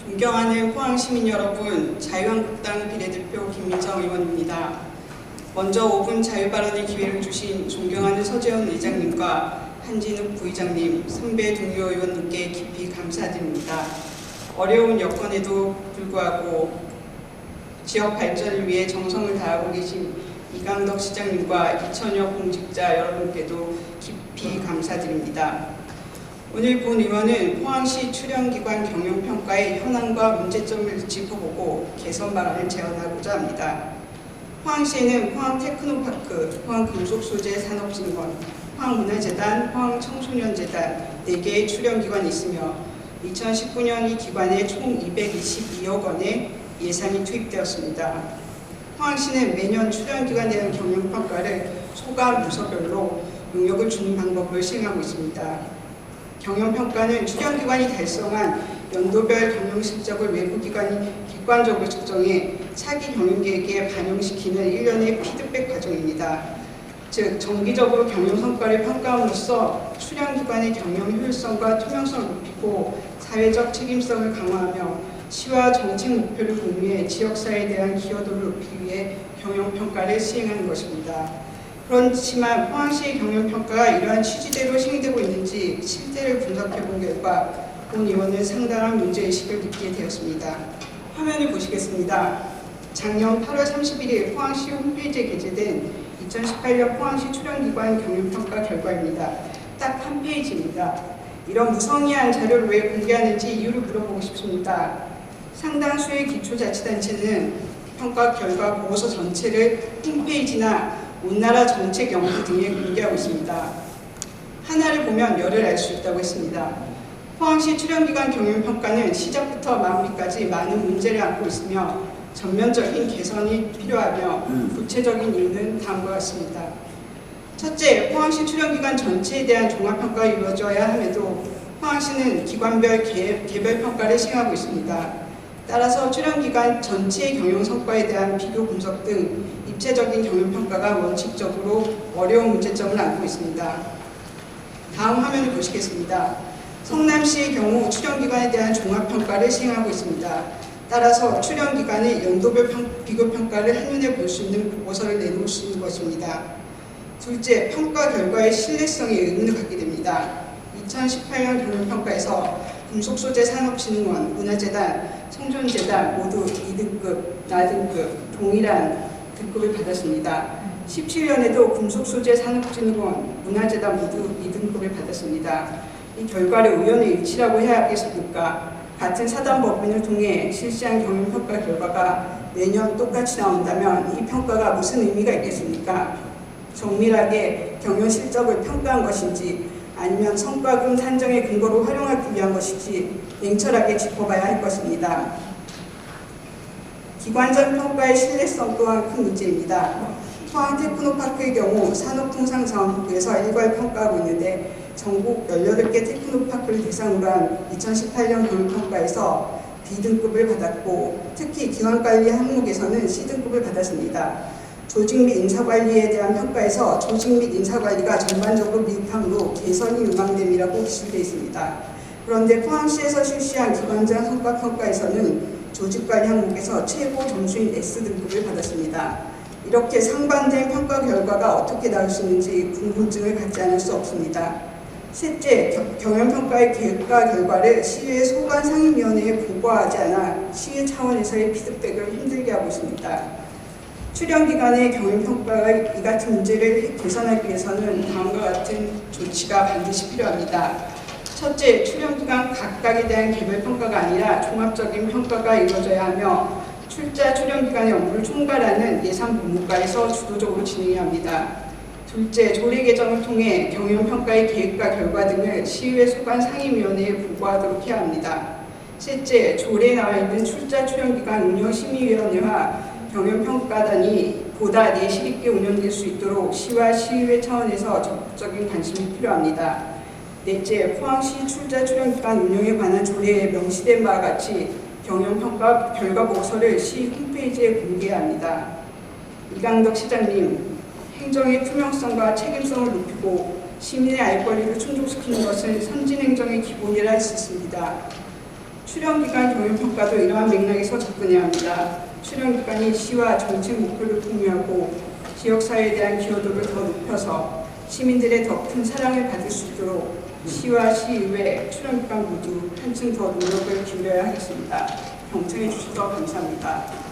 존경하는 포항시민 여러분, 자유한국당 비례대표 김민정 의원입니다. 먼저 5분 자유발언의 기회를 주신 존경하는 서재원 의장님과 한진욱 부의장님, 선배 동료 의원님께 깊이 감사드립니다. 어려운 여건에도 불구하고 지역 발전을 위해 정성을 다하고 계신 이강덕 시장님과 이천여 공직자 여러분께도 깊이 감사드립니다. 오늘 본 의원은 포항시 출연기관 경영평가의 현황과 문제점을 짚어보고 개선 방안을 제안하고자 합니다. 포항시에는 포항테크노파크, 포항금속소재 산업진흥원, 포항문화재단, 포항청소년재단 4개의 출연기관이 있으며 2019년 이 기관에 총 222억 원의 예산이 투입되었습니다. 포항시는 매년 출연기관에 대한 경영평가를 소가 부서별로 용역을 주는 방법을 시행하고 있습니다. 경영평가는 출연기관이 달성한 연도별 경영실적을 외부기관이 객관적으로 측정해 차기 경영계획에 반영시키는 일련의 피드백 과정입니다. 즉, 정기적으로 경영성과를 평가함으로써 출연기관의 경영 효율성과 투명성을 높이고 사회적 책임성을 강화하며 시와 정책 목표를 공유해 지역사회에 대한 기여도를 높이기 위해 경영평가를 시행하는 것입니다. 그렇지만 포항시의 경영평가가 이러한 취지대로 시행되고 있는지 실태를 분석해본 결과 본 의원은 상당한 문제의식을 느끼게 되었습니다. 화면을 보시겠습니다. 작년 8월 31일 포항시 홈페이지에 게재된 2018년 포항시 출연기관 경영평가 결과입니다. 딱 한 페이지입니다. 이런 무성의한 자료를 왜 공개하는지 이유를 물어보고 싶습니다. 상당수의 기초자치단체는 평가 결과 보고서 전체를 홈페이지나 온나라 정책 연구 등에 공개하고 있습니다. 하나를 보면 열을 알 수 있다고 했습니다. 포항시 출연기관 경영평가는 시작부터 마무리까지 많은 문제를 안고 있으며 전면적인 개선이 필요하며 구체적인 이유는 다음과 같습니다. 첫째, 포항시 출연기관 전체에 대한 종합평가가 이루어져야 함에도 포항시는 기관별 개별평가를 시행하고 있습니다. 따라서 출연기관 전체의 경영성과에 대한 비교 분석 등 입체적인 경영평가가 원칙적으로 어려운 문제점을 안고 있습니다. 다음 화면을 보시겠습니다. 성남시의 경우 출연기관에 대한 종합평가를 시행하고 있습니다. 따라서 출연기관의 연도별 비교평가를 한눈에 볼 수 있는 보고서를 내놓을 수 있는 것입니다. 둘째, 평가 결과의 신뢰성에 의문을 갖게 됩니다. 2018년 경영평가에서 금속소재 산업진흥원, 문화재단, 청소년재단 모두 2등급, 나등급, 동일한 등급을 받았습니다. 17년에도 금속소재 산업진흥원, 문화재단 모두 2등급을 받았습니다. 이 결과를 우연의 일치라고 해야 하겠습니까? 같은 사단법인을 통해 실시한 경영평가 결과가 매년 똑같이 나온다면 이 평가가 무슨 의미가 있겠습니까? 정밀하게 경영 실적을 평가한 것인지 아니면 성과금 산정의 근거로 활용하기 위한 것인지 냉철하게 짚어봐야 할 것입니다. 기관적 평가의 신뢰성 또한 큰 문제입니다. 포항테크노파크의 경우 산업통상자원부에서 일괄 평가하고 있는데 전국 18개 테크노파크를 대상으로 한 2018년 경영평가에서 B등급을 받았고 특히 기관관리 항목에서는 C등급을 받았습니다. 조직 및 인사관리에 대한 평가에서 조직 및 인사관리가 전반적으로 미흡하므로 개선이 요망됨이라고 기술되어 있습니다. 그런데 포항시에서 실시한 기관장 성과평가에서는 조직관리 항목에서 최고 점수인 S등급을 받았습니다. 이렇게 상반된 평가 결과가 어떻게 나올 수 있는지 궁금증을 갖지 않을 수 없습니다. 셋째, 경영평가의 계획과 결과를 시의 소관 상임위원회에 보고하지 않아 시의 차원에서의 피드백을 힘들게 하고 있습니다. 출연기관의 경영평가가 이 같은 문제를 개선하기 위해서는 다음과 같은 조치가 반드시 필요합니다. 첫째, 출연기관 각각에 대한 개별평가가 아니라 종합적인 평가가 이루어져야 하며 출자 출연기관의 업무를 총괄하는 예산본부과에서 주도적으로 진행해야 합니다. 둘째, 조례 개정을 통해 경영평가의 계획과 결과 등을 시의회 소관 상임위원회에 보고하도록 해야 합니다. 셋째, 조례에 나와 있는 출자 출연기관 운영심의위원회와 경영평가단이 보다 내실 있게 운영될 수 있도록 시와 시의회 차원에서 적극적인 관심이 필요합니다. 넷째, 포항시 출자 출연기관 운영에 관한 조례에 명시된 바와 같이 경영평가 결과 보고서를 시 홈페이지에 공개해야 합니다. 이강덕 시장님, 행정의 투명성과 책임성을 높이고 시민의 알 권리를 충족시키는 것은 선진행정의 기본이라 할 수 있습니다. 출연기간 경영평가도 이러한 맥락에서 접근해야 합니다. 출연기간이 시와 정책 목표를 공유하고 지역사회에 대한 기여도를 더 높여서 시민들의 더 큰 사랑을 받을 수 있도록 시와 시의회, 출연기관 모두 한층 더 노력을 기울여야 하겠습니다. 경청해 주셔서 감사합니다.